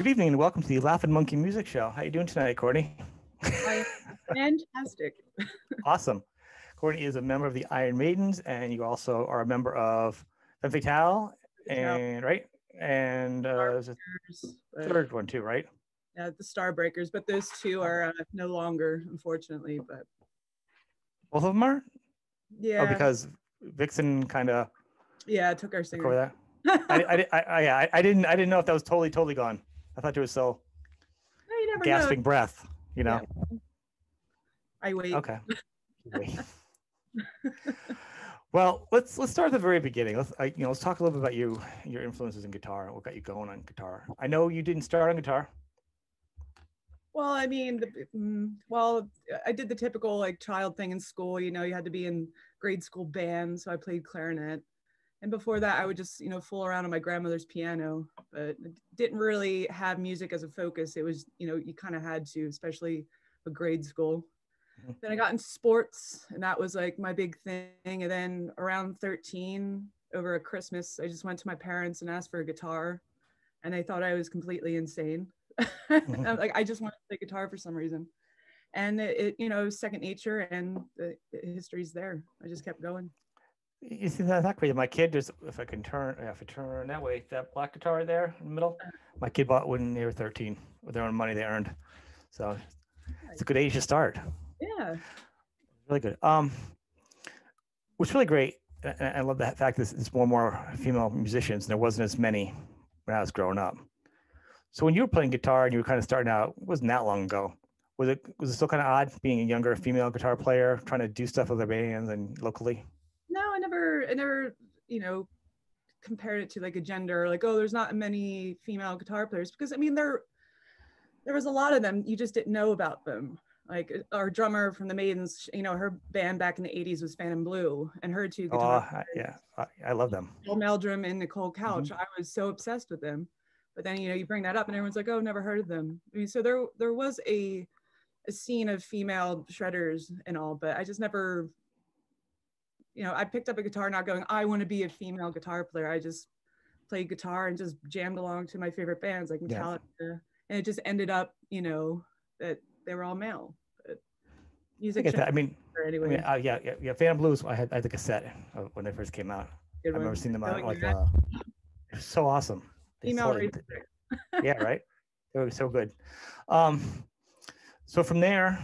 Good evening and welcome to the Laughing Monkey Music Show. How you doing tonight, Courtney? I am fantastic. Awesome. Courtney is a member of the Iron Maidens, and you also are a member of Femme Fatale, and right? And there's a third one too, right? Yeah, the Starbreakers, but those two are no longer, unfortunately. But both of them are. Yeah. Oh, because Vixen kind of. Yeah, took our singer. Over that. I didn't know if that was totally gone. I thought there was still gasping breath, you know. Yeah. I wait. Okay. Wait. Well, let's start at the very beginning. Let's talk a little bit about your influences in guitar, what got you going on guitar. I know you didn't start on guitar. Well, I mean, I did the typical like child thing in school. You know, you had to be in grade school band, so I played clarinet. And before that, I would just, fool around on my grandmother's piano, but didn't really have music as a focus. It was, you kind of had to, especially with grade school. Mm-hmm. Then I got into sports, and that was like my big thing. And then around 13, over a Christmas, I just went to my parents and asked for a guitar, and they thought I was completely insane. Mm-hmm. Like, I just wanted to play guitar for some reason. And it was second nature, and the history's there. I just kept going. You see, that's not crazy. My kid just, if I turn that way, that black guitar there in the middle, my kid bought when they were 13 with their own money they earned. So it's a good age to start. Yeah. Really good. What's really great, and I love the fact that there's more and more female musicians, and there wasn't as many when I was growing up. So when you were playing guitar and you were kind of starting out, it wasn't that long ago. Was it still kind of odd being a younger female guitar player, trying to do stuff with their bands and locally? No, I never, compared it to like a gender, like, oh, there's not many female guitar players, because I mean, there was a lot of them. You just didn't know about them. Like our drummer from the Maidens, her band back in the 80s was Phantom Blue, and her two guitar players, I love them. Bill Meldrum and Nicole Couch. Mm-hmm. I was so obsessed with them. But then, you bring that up and everyone's like, oh, never heard of them. I mean, so there was a scene of female shredders and all, but I just never, I picked up a guitar not going, I want to be a female guitar player. I just played guitar and just jammed along to my favorite bands like Metallica. Yeah. And it just ended up, that they were all male. But music. I get that. I mean, anyway. Yeah. Phantom Blues, I had the cassette when they first came out. I remember seeing them out like, it was so awesome. Female yeah, right. They were so good. So from there,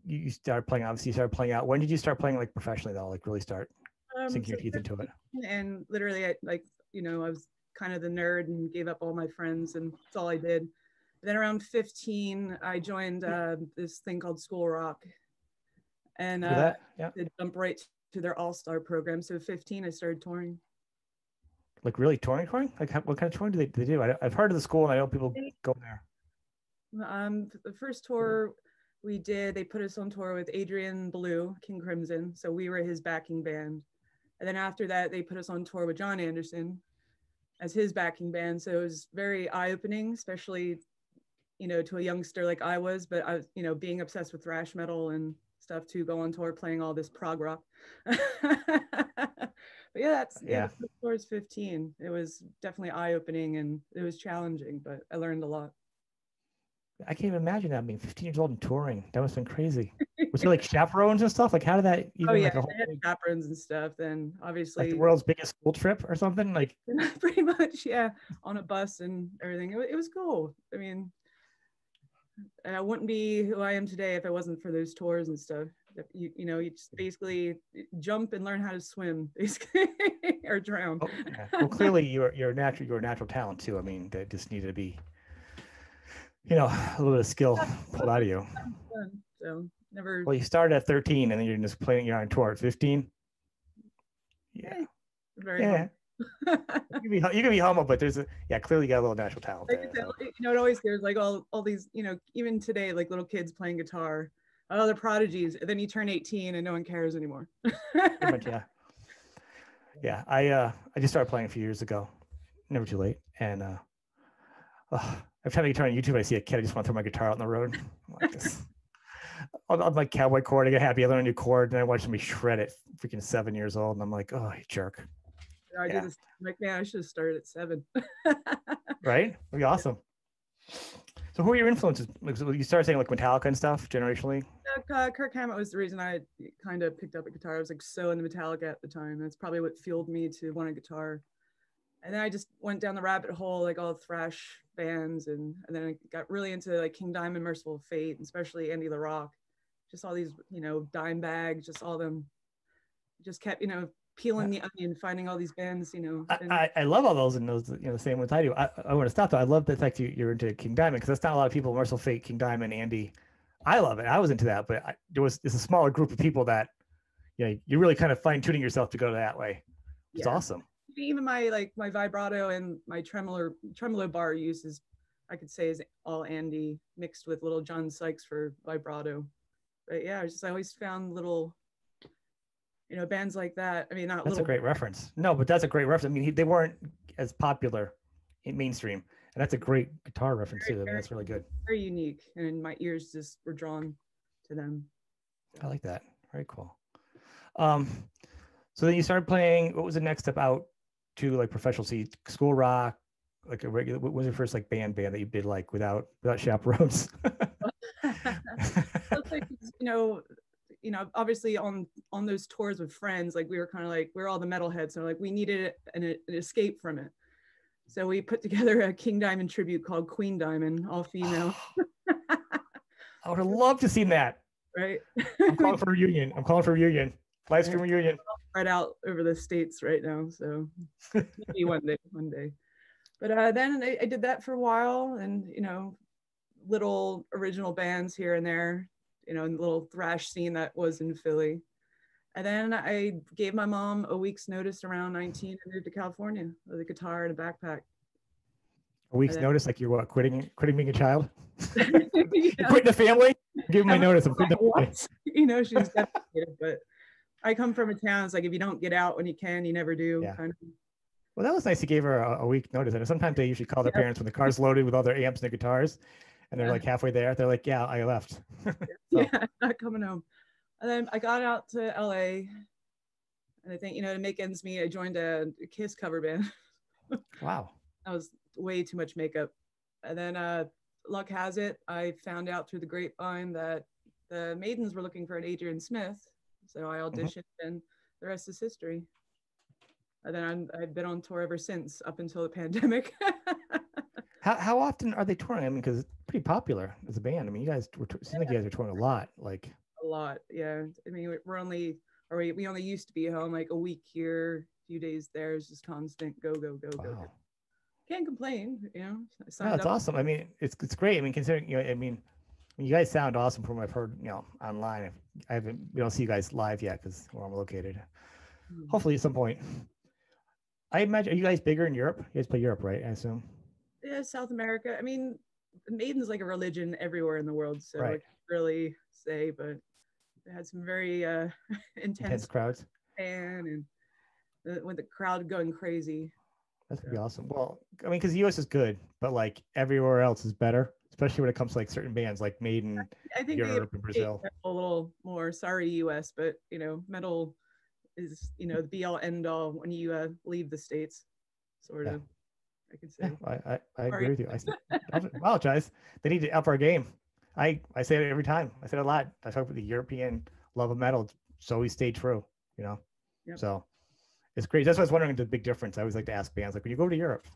you started playing. Obviously, you started playing out. When did you start playing like professionally though? Like really start sinking your teeth into it? And literally, I was kind of the nerd and gave up all my friends, and that's all I did. And then around 15, I joined this thing called School Rock, and did jump right to their all-star program. So 15, I started touring. Like really touring? Like what kind of touring do they do? I've heard of the school, and I know people go there. The first tour we did, they put us on tour with Adrian Belew, King Crimson. So we were his backing band. And then after that, they put us on tour with John Anderson as his backing band. So it was very eye-opening, especially, to a youngster like I was. But I was, being obsessed with thrash metal and stuff to go on tour playing all this prog rock. But the tour was 15. It was definitely eye-opening and it was challenging, but I learned a lot. I can't even imagine that being 15 years old and touring. That must have been crazy. Was there like chaperones and stuff? Like how did that even? Oh yeah, they had chaperones and stuff. Then obviously, like the world's biggest school trip or something. Like pretty much, yeah, on a bus and everything. It was cool. I mean, I wouldn't be who I am today if it wasn't for those tours and stuff. You just basically jump and learn how to swim, basically, or drown. Oh, yeah. Well, clearly you're a natural talent too. I mean, that just needed to be, a little bit of skill pulled out of you. So never. Well, you started at 13, and then you're just playing. You're on tour at 15. Yeah. Very. Yeah. You can be humble, but clearly you got a little natural talent there. So. It always there's like all these, even today, like little kids playing guitar. Oh, they're prodigies. And then you turn 18 and no one cares anymore. Pretty much, yeah. Yeah, I just started playing a few years ago. Never too late. And every time I guitar on YouTube, I see a kid, I just want to throw my guitar out on the road. I'm like this. On my cowboy chord, I get happy, I learn a new chord, and I watch somebody shred it, freaking 7 years old, and I'm like, oh, you jerk. I do this. I'm like, man, I should have started at 7. Right? That'd be awesome. So who are your influences? Like, so you started saying like Metallica and stuff generationally. Kirk Hammett was the reason I kind of picked up a guitar. I was like so into Metallica at the time. That's probably what fueled me to want a guitar. And then I just went down the rabbit hole, like all the thrash bands, and then I got really into like King Diamond, Merciful Fate, and especially Andy LaRock. Just all these, Dimebag, just all them. Just kept, peeling the onion, finding all these bands, And I love all those and those, the same ones I do. I want to stop though. I love the fact you're into King Diamond because that's not a lot of people. Merciful Fate, King Diamond, Andy. I love it. I was into that, but it's a smaller group of people that, you're really kind of fine tuning yourself to go that way. It's awesome. Even my vibrato and my tremolo bar uses, I could say, is all Andy mixed with little John Sykes for vibrato. But yeah, I always found little, bands like that. I mean, that's a great reference. No, but that's a great reference. I mean, they weren't as popular in mainstream, and that's a great guitar reference too. That's really good. Very unique, and my ears just were drawn to them. I like that. Very cool. So then you started playing. What was the next step out to like professional? School rock, like a regular. What was your first like band that you did like without chaperones? Obviously on those tours with friends, like we were kind of like, we're all the metalheads, so like we needed an escape from it. So we put together a King Diamond tribute called Queen Diamond, all female. I would have loved to see that. Right. I'm calling for a reunion. Live stream reunion. Spread out over the States right now. So maybe one day. But then I did that for a while, and little original bands here and there, in the little thrash scene that was in Philly. And then I gave my mom a week's notice around 19 and moved to California with a guitar and a backpack. A week's notice, like you're what, quitting being a child? Quitting the family? Give my notice. I'm quitting the family. She's devastated, but I come from a town. It's like, if you don't get out when you can, you never do. Yeah. Kind of. Well, that was nice. You gave her a week notice. And sometimes they usually call their parents when the car's loaded with all their amps and their guitars. And they're like halfway there. They're like, yeah, I left. Yeah, not coming home. And then I got out to LA. And I think, to make ends meet, I joined a Kiss cover band. Wow. That was way too much makeup. And then luck has it, I found out through the grapevine that the Maidens were looking for an Adrian Smith. So I auditioned, and the rest is history. And then I've been on tour ever since, up until the pandemic. How often are they touring? I mean, because it's pretty popular as a band. I mean, you guys seem like you guys are touring a lot. Like a lot, yeah. I mean, we only used to be home like a week here, a few days there. It's just constant go. Wow. Can't complain, No, it's awesome. I mean, it's great. I mean, considering you guys sound awesome from what I've heard, online. We don't see you guys live yet because where I'm located. Hopefully at some point. I imagine, are you guys bigger in Europe? You guys play Europe, right? I assume. Yeah, South America. I mean, Maiden's like a religion everywhere in the world, so right. I can't really say, but they had some very intense crowds. And with the crowd going crazy. That's gonna be awesome. Well, I mean, because the US is good, but like everywhere else is better, especially when it comes to like certain bands like Maiden, I think Europe and Brazil. A little more, sorry US, but metal is the be all end all when you leave the States, sort of. I could say. Yeah, I agree with you. I apologize. They need to up our game. I say it every time. I said it a lot. I talk about the European love of metal. So we stay true, Yep. So it's great. That's why I was wondering the big difference. I always like to ask bands, like, when you go to Europe,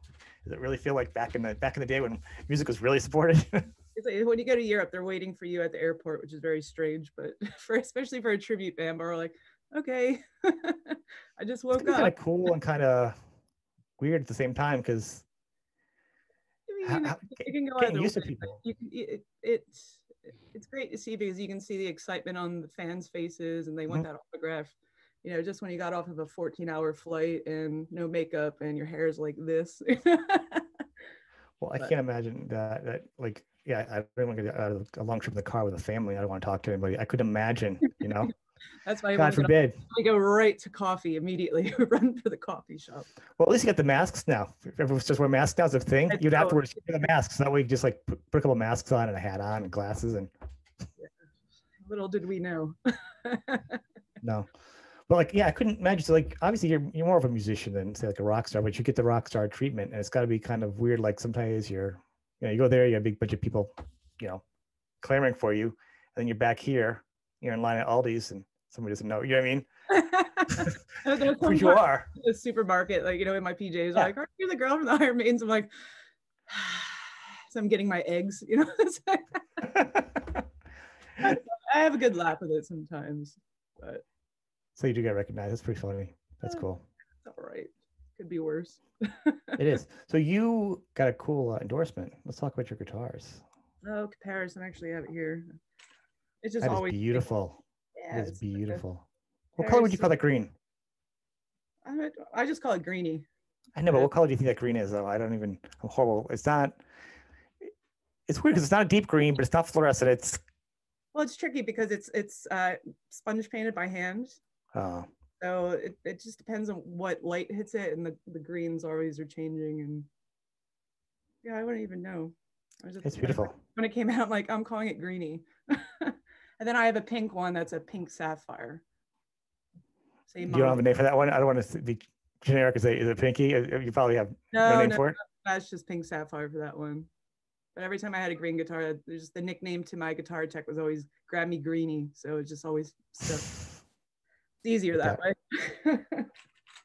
does it really feel like back in the day when music was really supported? It's like when you go to Europe, they're waiting for you at the airport, which is very strange. But especially for a tribute band, we're like, okay, I just woke up. Kind of cool and kind of weird at the same time, because you can go getting used to people. It's great to see, because you can see the excitement on the fans' faces, and they want that autograph. Just when you got off of a 14-hour flight and no makeup and your hair is like this. Well, I can't imagine that like, yeah, I don't want to get out of a long trip in the car with a family. I don't want to talk to anybody. I could imagine, That's why God forbid. We go right to coffee immediately. We run for the coffee shop. Well, at least you got the masks now. If everyone's just wear masks now as a thing, you'd afterwards wear the masks. That way you just like put a couple of masks on and a hat on and glasses and. Yeah. Little did we know. No. But like, yeah, I couldn't imagine. So like, obviously you're more of a musician than say like a rock star, but you get the rock star treatment, and it's got to be kind of weird. Like sometimes you're You go there, you got a big bunch of people, clamoring for you, and then you're back here, you're in line at Aldi's, and somebody doesn't know. You know what I mean? Who you are. The supermarket, in my PJs, like, are you the girl from the Iron Maidens? I'm like, so I'm getting my eggs, I have a good laugh with it sometimes, but. So you do get recognized. That's pretty funny. That's cool. It's all right. Could be worse. It is. So you got a cool endorsement. Let's talk about your guitars. Oh, comparison. I actually have it here. It's just that always beautiful. Yeah, it's beautiful. Like what color would you call that green? I just call it greeny. I know, but what color do you think that green is, though? I'm horrible. It's not. It's weird because it's not a deep green, but it's not fluorescent. Well, it's tricky because it's sponge painted by hand. Oh. So it just depends on what light hits it, and the greens always are changing. And yeah, I wouldn't even know. It's beautiful. When it came out, I'm calling it greeny. And then I have a pink one that's a pink sapphire. You don't have a name for that one? I don't want to be generic and say, is it pinky? You probably have no name for it? That's just pink sapphire for that one. But every time I had a green guitar, there's the nickname to my guitar tech was always Grab Me Greeny. So it's just always stuck. It's easier that way.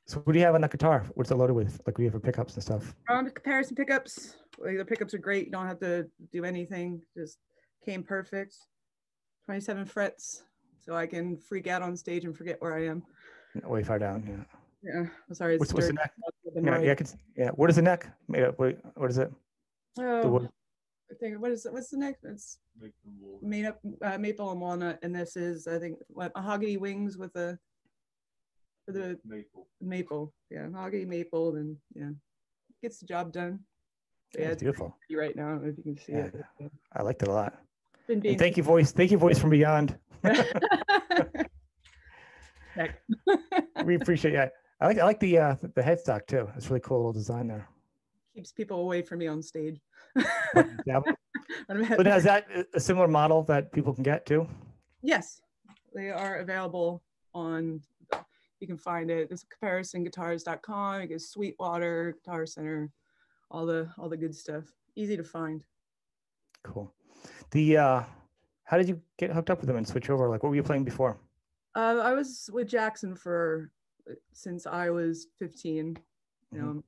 So what do you have on that guitar? What's it loaded with? Like, what do you have for pickups and stuff? Comparison pickups. The pickups are great. You don't have to do anything. Just came perfect. 27 frets. So I can freak out on stage and forget where I am. Way far down, yeah. I'm sorry. What's the neck? What is the neck made up? What is it? Oh, I think what's the neck? It's made up maple and walnut, and this is, I think, mahogany wings with the maple. Yeah, mahogany maple, and gets the job done. Yeah, it's beautiful. Right now, if you can see it. I liked it a lot. And thank you, voice. Thank you, voice from beyond. We appreciate it. I like the headstock too. It's really cool little design there. Keeps people away from me on stage. So now, is that a similar model that people can get too? Yes, they are available on. You can find it. It's comparisonguitars.com. You get Sweetwater, Guitar Center, all the good stuff. Easy to find. Cool. How did you get hooked up with them and switch over? Like, what were you playing before? I was with Jackson since I was 15, you know.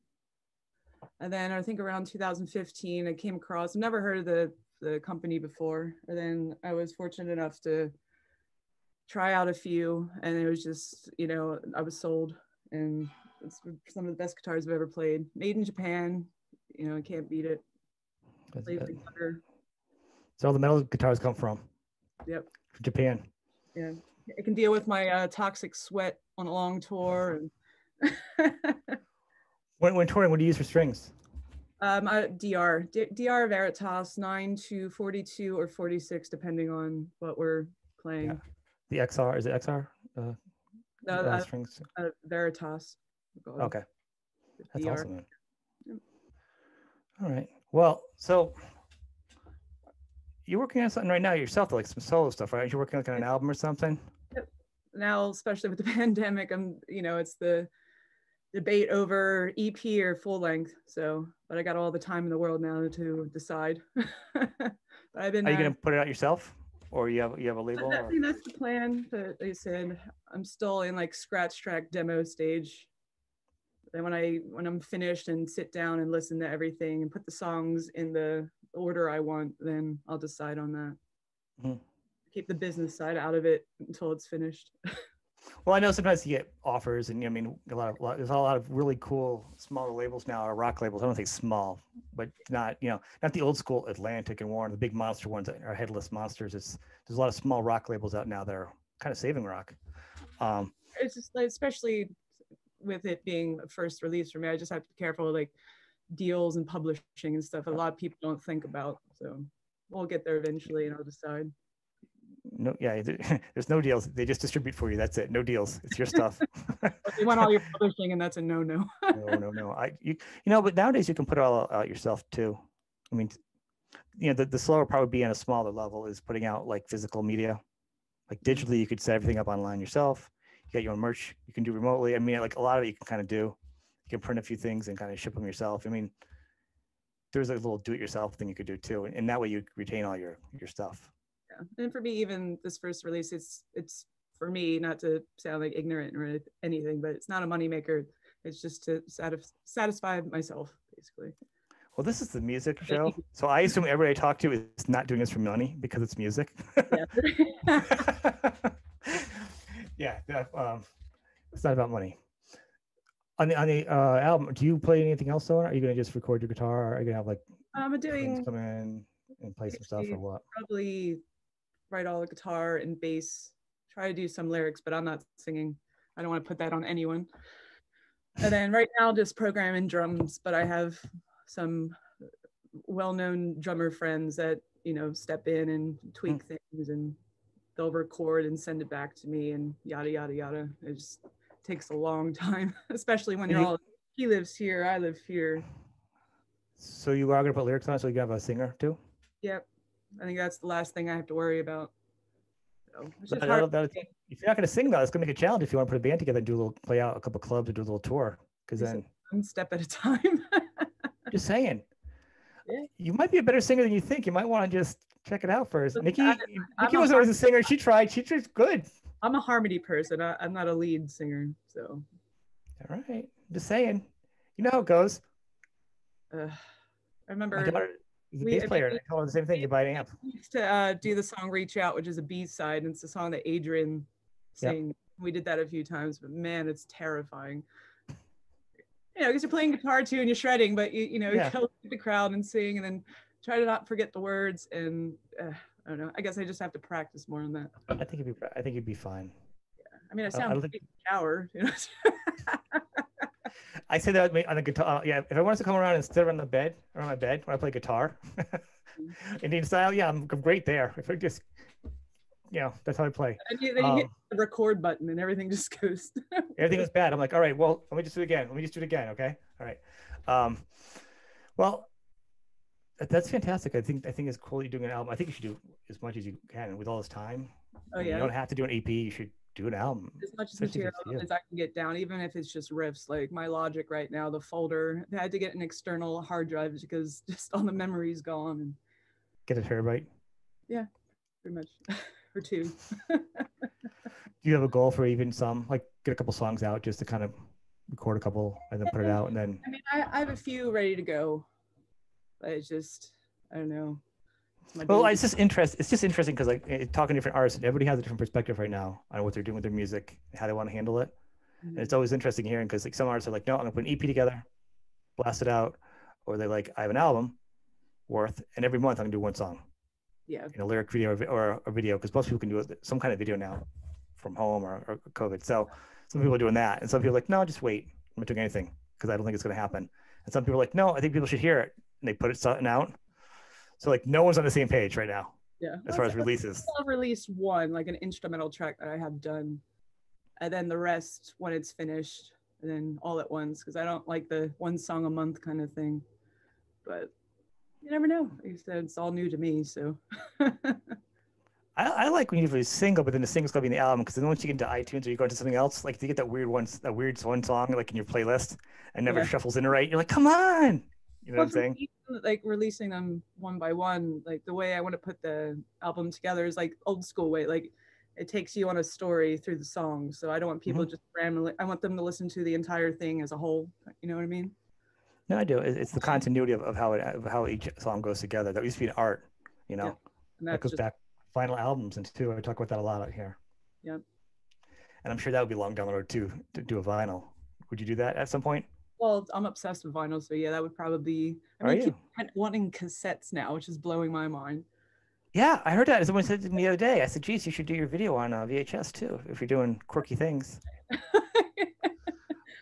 And then I think around 2015, I came across, I've never heard of the company before. And then I was fortunate enough to try out a few, and it was just, I was sold. And it's some of the best guitars I've ever played. Made in Japan, I can't beat it. So all the metal guitars come from? Yep. Japan. Yeah. I can deal with my toxic sweat on a long tour. And when touring, what do you use for strings? DR Veritas 9 to 42 or 46, depending on what we're playing. Yeah. The XR, is it XR? No, strings. Veritas. Okay. That's DR. awesome, man. Yep. All right. Well, so you're working on something right now yourself, like some solo stuff, right? You're working on an album or something? Yep. Now, especially with the pandemic, it's the debate over EP or full length. But I got all the time in the world now to decide. But I've been. Are you going to put it out yourself, or you have a label? I think that's the plan. But like I said, I'm still in scratch track demo stage. Then when I'm finished and sit down and listen to everything and put the songs in the order I want, then I'll decide on that. Mm-hmm. Keep the business side out of it until it's finished. Well, I know sometimes you get offers, and there's a lot of really cool smaller labels now, or rock labels. I don't think small, but not not the old school Atlantic and Warren, the big monster ones that are headless monsters. There's a lot of small rock labels out now that are kind of saving rock. It's just especially with it being a first release for me, I just have to be careful, deals and publishing and stuff. A lot of people don't think about, so we'll get there eventually, and I'll decide. No, yeah, there's no deals. They just distribute for you. That's it. No deals. It's your stuff. They want all your publishing, and that's a no. No. But nowadays you can put it all out yourself too. I mean, the slower part would be on a smaller level is putting out physical media, digitally. You could set everything up online yourself. You got your own merch. You can do remotely. I mean, a lot of it you can kind of do. You can print a few things and kind of ship them yourself. I mean, there's a little do-it-yourself thing you could do too, and that way you retain all your stuff. Yeah. And for me, even this first release, it's for me, not to sound like ignorant or anything, but it's not a moneymaker. It's just to satisfy myself, basically. Well, this is the music show, so I assume everybody I talk to is not doing this for money because it's music. Yeah. Yeah, it's not about money. On the album, do you play anything else though? Are you gonna just record your guitar? Or are you gonna have like I'm doing come in and play some stuff or what? Probably write all the guitar and bass. Try to do some lyrics, but I'm not singing. I don't want to put that on anyone. And then right now, just programming drums. But I have some well-known drummer friends that step in and tweak things, and they'll record and send it back to me, and yada yada yada. It just takes a long time, especially when you're all. He lives here, I live here. So you are gonna put lyrics on it, so you can have a singer too? Yep, I think that's the last thing I have to worry about. So if you're not gonna sing though, it's gonna make a challenge if you want to put a band together and do play out a couple clubs or do a little tour. Because then one step at a time. Just saying. Yeah. You might be a better singer than you think. You might want to just check it out first. Nikki was always a singer. She tried. She's good. I'm a harmony person. I'm not a lead singer. So. All right. Just saying. You know how it goes. I remember. My daughter is a bass player. And I told her the same thing. You buy an amp. We used to do the song "Reach Out," which is a B-side, and it's a song that Adrian sang. Yep. We did that a few times, but man, it's terrifying. Because you're playing guitar too and you're shredding, but you go to the crowd and sing, and then try to not forget the words. And I don't know. I guess I just have to practice more on that. I think you'd be fine. Yeah. I mean, I sound like a coward. I say that on the guitar. Yeah, if I wanted to come around and sit around my bed when I play guitar, Indian style, yeah, I'm great there. If I just, that's how I play. And then you hit the record button and everything just goes. Everything was bad. I'm like, all right, well, let me just do it again. Okay. All right. Well, that's fantastic. I think it's cool you're doing an album. I think you should do as much as you can with all this time. Oh yeah. You don't have to do an EP. You should do an album. As much material as I can get down, even if it's just riffs. Like my Logic right now, the folder, I had to get an external hard drive because just all the memory's gone. And get a terabyte. Yeah, pretty much. Or two. Do you have a goal for even some, like get a couple songs out just to kind of record a couple and then put it out? And then I mean, I have a few ready to go, but it's just, I don't know. It's just interesting because like talking to different artists, everybody has a different perspective right now on what they're doing with their music, how they want to handle it. And it's always interesting hearing, because like some artists are like, no, I'm gonna put an EP together, blast it out, or they're like, I have an album worth, and every month I'm gonna do one song. Yeah. In a lyric video or a video, because most people can do some kind of video now from home or COVID. So some people are doing that, and some people are like, no, just wait, I'm not doing anything because I don't think it's going to happen. And some people are like, no, I think people should hear it, and they put it something out. So like no one's on the same page right now. Yeah. As far as releases. I'll release one, like an instrumental track that I have done, and then the rest when it's finished, and then all at once, because I don't like the one song a month kind of thing. But you never know. Like I said, it's all new to me, so. I like when you have a single, but then the single's gonna be in the album, because then once you get into iTunes or you go into something else, like you get that weird one song like in your playlist and never shuffles in right. You're like, come on. You know what I'm saying? Like releasing them one by one, like the way I want to put the album together is like old school way. Like it takes you on a story through the songs. So I don't want people just randomly. I want them to listen to the entire thing as a whole. You know what I mean? No, I do. It's the continuity of how each song goes together. That used to be an art, and that goes back final albums and too. I talk about that a lot out here. Yeah. And I'm sure that would be long down the road too, to do a vinyl. Would you do that at some point? Well, I'm obsessed with vinyl, so yeah, that would probably be. I mean, people are wanting cassettes now, which is blowing my mind. Yeah, I heard that. Someone said to me the other day. I said, "Geez, you should do your video on VHS too, if you're doing quirky things."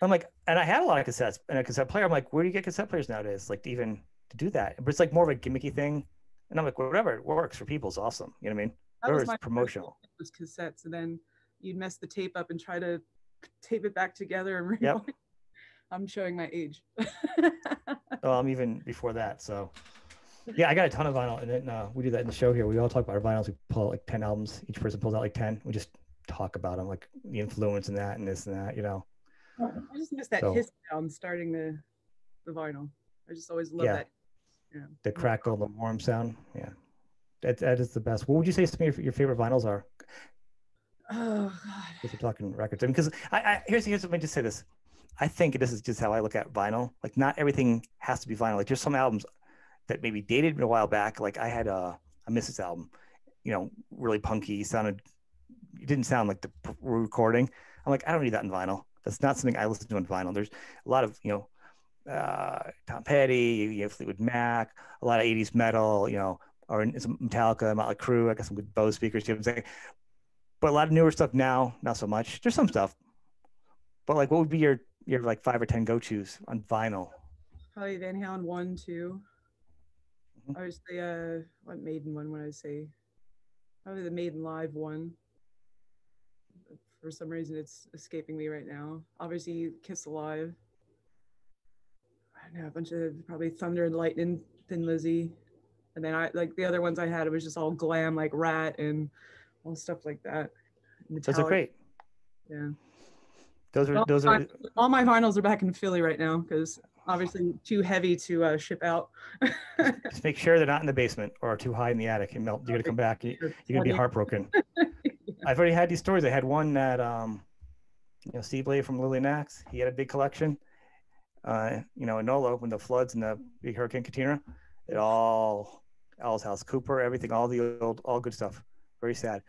I'm like, and I had a lot of cassettes and a cassette player. I'm like, where do you get cassette players nowadays? Like to do that, but it's like more of a gimmicky thing. And I'm like, whatever it works for people is awesome. You know what I mean? Whatever is promotional. It was cassettes, and then you'd mess the tape up and try to tape it back together and rewind. Yep. I'm showing my age. Oh, I'm even before that. So, yeah, I got a ton of vinyl, and then we do that in the show here. We all talk about our vinyls. We pull out like 10 albums. Each person pulls out like 10. We just talk about them, like the influence and that and this and that. I just miss that hiss sound starting the vinyl. I just always love that. Yeah. The crackle, the warm sound. Yeah, that is the best. What would you say some of your favorite vinyls are? Oh God. If we're talking records, I mean, because here's let me just say this. I think this is just how I look at vinyl. Like, not everything has to be vinyl. Like, there's some albums that maybe dated a while back. Like, I had a Misses album, really punky, sounded, it didn't sound like the recording. I'm like, I don't need that in vinyl. That's not something I listen to on vinyl. There's a lot of, Tom Petty, Fleetwood Mac, a lot of 80s metal, or some Metallica, Motley Crue, I got some good Bose speakers, you know what I'm saying? But a lot of newer stuff now, not so much. There's some stuff. But like, what would be your like 5 or 10 go-tos on vinyl? Probably Van Halen 1, 2. Mhm. I would say what Maiden one would I say? Probably the Maiden Live one. For some reason it's escaping me right now. Obviously Kiss Alive. I don't know, a bunch of probably Thunder and Lightning, Thin Lizzy. And then I like the other ones I had, it was just all glam like Rat and all stuff like that. Those are Metallic. great. Yeah. Those are All my vinyls are back in Philly right now because obviously too heavy to ship out. just make sure they're not in the basement or too high in the attic and melt. You're gonna come back. You're gonna be heartbroken. I've already had these stories. I had one that Steve Blay from Lily Nax. He had a big collection. In NOLA when the floods and the big Hurricane Katrina, it all Al's house, Cooper, everything, all the all good stuff. Very sad.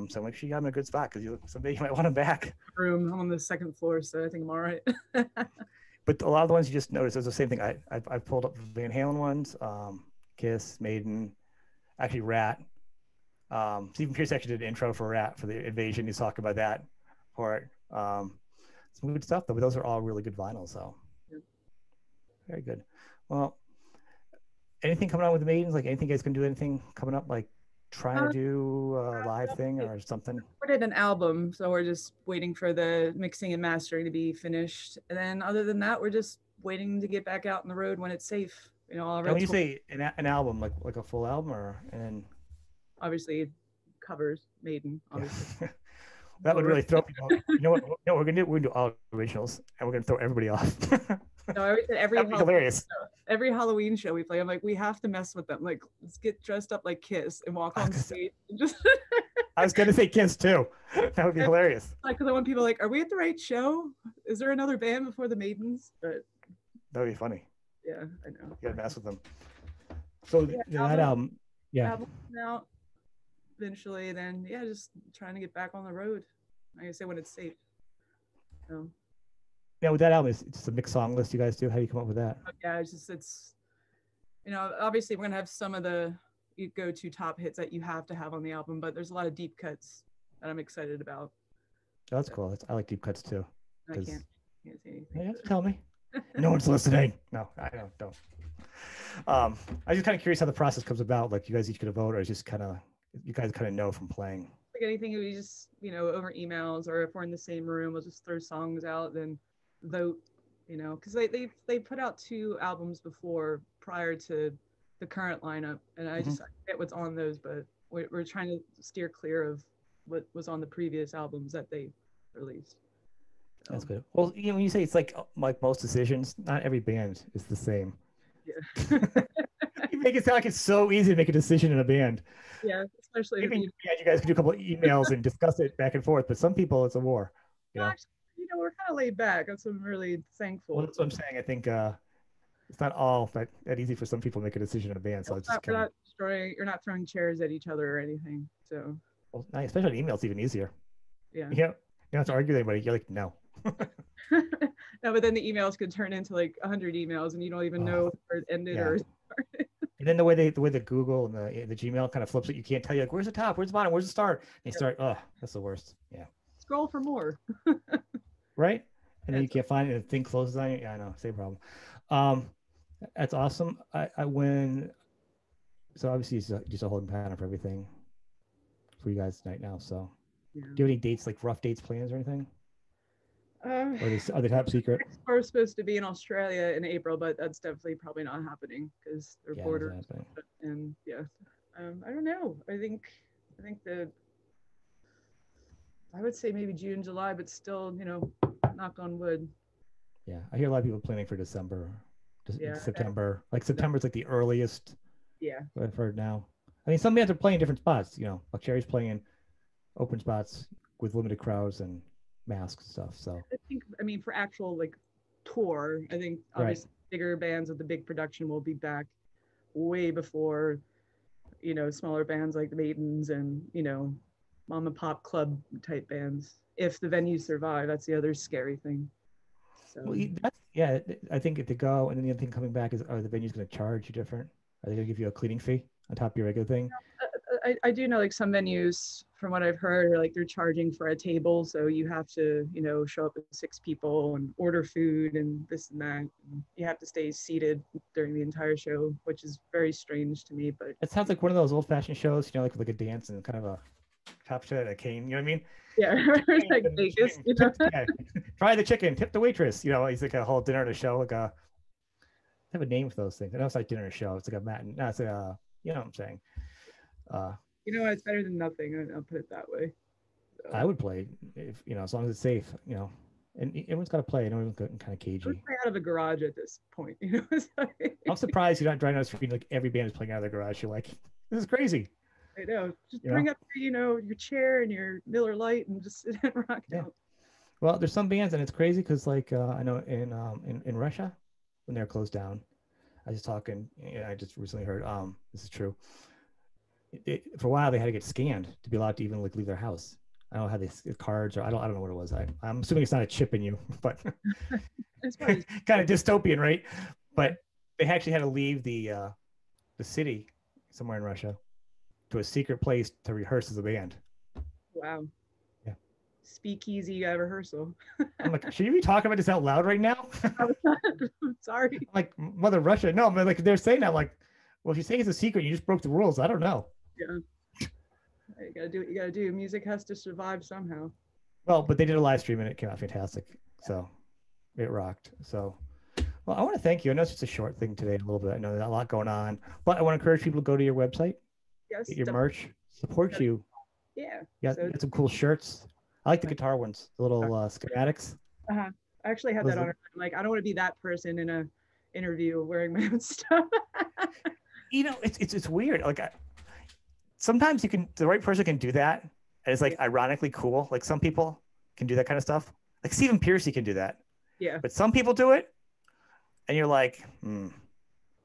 So make sure you have him in a good spot because someday you might want him back. Room. I'm on the second floor, so I think I'm all right. But a lot of the ones you just noticed, it's the same thing. I pulled up Van Halen ones, Kiss, Maiden, actually Rat. Stephen Pierce actually did an intro for Rat for the Invasion. He's talking about that for it. Some good stuff though, but those are all really good vinyls. So very good. Well, anything coming out with the Maidens? Like, anything you guys can do? Anything coming up? Like, trying to do a live thing or something? We did an album, so we're just waiting for the mixing and mastering to be finished. And then other than that, we're just waiting to get back out on the road when it's safe. All And when you say an album, like a full album, and obviously covers Maiden, obviously. Yeah. That would really throw people. You know what? No, we're gonna do all originals, and we're gonna throw everybody off. No, every That'd be hilarious. Every Halloween show we play, I'm like, we have to mess with them. Like, let's get dressed up like Kiss and walk on stage. And just I was gonna say Kiss too. That would be hilarious. Like, because I want people like, are we at the right show? Is there another band before the Maidens? But that would be funny. Yeah, I know. You gotta mess with them. So that album, album out eventually. Then just trying to get back on the road. Like I say, when it's safe. So. Yeah, with that album, it's just a mixed song list you guys do. How do you come up with that? Yeah, it's obviously we're gonna have some of the go-to top hits that you have to have on the album, but there's a lot of deep cuts that I'm excited about. Oh, that's cool. I like deep cuts too. I can't say anything. Yeah, tell me. No one's listening. No, I don't. I was just kind of curious how the process comes about. Like, you guys each get a vote, or it's just you guys kind of know from playing. Like anything, we just over emails, or if we're in the same room, we'll just throw songs out, then vote. Because they put out 2 albums before prior to the current lineup, and I just forget what's on those, but we're trying to steer clear of what was on the previous albums that they released. So. That's good. Well, when you say it's like most decisions, not every band is the same. Yeah. You make it sound like it's so easy to make a decision in a band. Yeah, especially maybe you guys could do a couple of emails and discuss it back and forth, but some people it's a war. Actually, we're kind of laid back. I'm really thankful. Well, that's what I'm saying. I think it's not all that easy for some people to make a decision in a band. So you're not throwing chairs at each other or anything. So. Well, especially on email, it's even easier. Yeah. You don't have to argue with anybody. You're like, no. No, but then the emails could turn into like 100 emails, and you don't even know where it ended or started. And then the way the Google and the Gmail kind of flips it, you can't tell. You like, where's the top? Where's the bottom? Where's the start? And you start. Oh, that's the worst. Yeah. Scroll for more. Right. And then you can't find it. And the thing closes on you. Yeah, I know. Same problem. That's awesome. So obviously it's just a holding pattern for everything for you guys tonight now. So do you have any dates, like rough dates, plans or anything? Or are they top secret? We're supposed to be in Australia in April, but that's definitely probably not happening because their borders. And I don't know. I think I would say maybe June, July, but still, knock on wood. Yeah, I hear a lot of people planning for December Yeah. September. Like September's like the earliest Yeah. I've heard now. I mean, some bands are playing different spots. Like Cherry's playing open spots with limited crowds and masks and stuff. So I think, I mean, for actual like tour, I think right. obviously bigger bands with the big production will be back way before, smaller bands like the Maidens and, mom and pop club type bands. If the venues survive, that's the other scary thing. So Well, yeah. I think if they go, and then the other thing coming back is, are the venues going to charge you different? Are they going to give you a cleaning fee on top of your regular thing? I do know like some venues, from what I've heard, are like they're charging for a table, so you have to show up with 6 people and order food and this and that. And you have to stay seated during the entire show, which is very strange to me. But It sounds like one of those old-fashioned shows, like with like a dance and kind of a top shot and a cane. You know what I mean? yeah, it's like Vegas. Yeah. Try the chicken, tip the waitress. He's like a whole dinner at a show, like a. I have a name for those things. I know it's like dinner at a show. It's like a matin. No, it's like you know what I'm saying. It's better than nothing. I'll put it that way. So. I would play if as long as it's safe. And everyone's got to play. Everyone's getting kind of cagey. Let's play out of a garage at this point. I'm surprised you're not driving down the street like every band is playing out of their garage. You're like, this is crazy. I know. Just bring up your chair and your Miller Lite and just sit and rock out. Well, there's some bands and it's crazy because like I know in Russia when they're closed down, I was talking. I just recently heard this is true. For a while they had to get scanned to be allowed to even like leave their house. I don't know how they cards or I don't know what it was. I'm assuming it's not a chip in you, but kind of dystopian, right? But they actually had to leave the city somewhere in Russia to a secret place to rehearse as a band. Wow. Yeah. Speakeasy at rehearsal. I'm like, should you be talking about this out loud right now? I'm sorry. I'm like, Mother Russia. No, but like they're saying that, like, well, if you say it's a secret, you just broke the rules. I don't know. Yeah. You gotta do what you gotta do. Music has to survive somehow. Well, but they did a live stream and it came out fantastic. So it rocked. So well, I want to thank you. I know it's just a short thing today, a little bit. I know there's a lot going on, but I want to encourage people to go to your website, get your merch, support you. Yeah. Yeah, so, some cool shirts. I like the guitar ones, the little schematics. I actually had that on. Like, I don't want to be that person in a interview wearing my own stuff. It's weird. Like, sometimes the right person can do that, and it's like ironically cool. Like some people can do that kind of stuff. Like Stephen Pearcy can do that. Yeah. But some people do it, and you're like,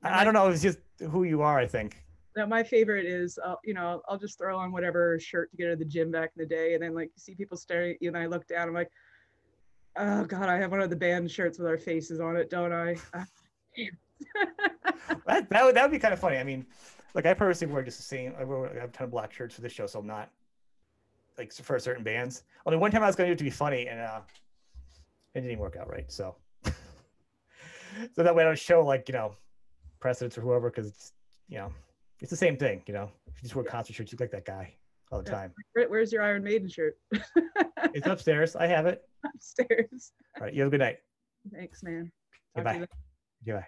I don't know. It's just who you are, I think. Now, my favorite is, I'll just throw on whatever shirt to get to the gym back in the day, and then like you see people staring at you, and I look down, I'm like, oh God, I have one of the band shirts with our faces on it, don't I? that would be kind of funny. I mean, like I personally wear just the same. I have a ton of black shirts for this show, so I'm not like for certain bands. Only one time I was going to do it to be funny, and it didn't work out right. So, so that way I don't show like precedents or whoever, because it's it's the same thing. If you just wear concert shirts, you look like that guy all the time. Where's your Iron Maiden shirt? It's upstairs. I have it upstairs. All right. You have a good night. Thanks, man. Goodbye. Goodbye.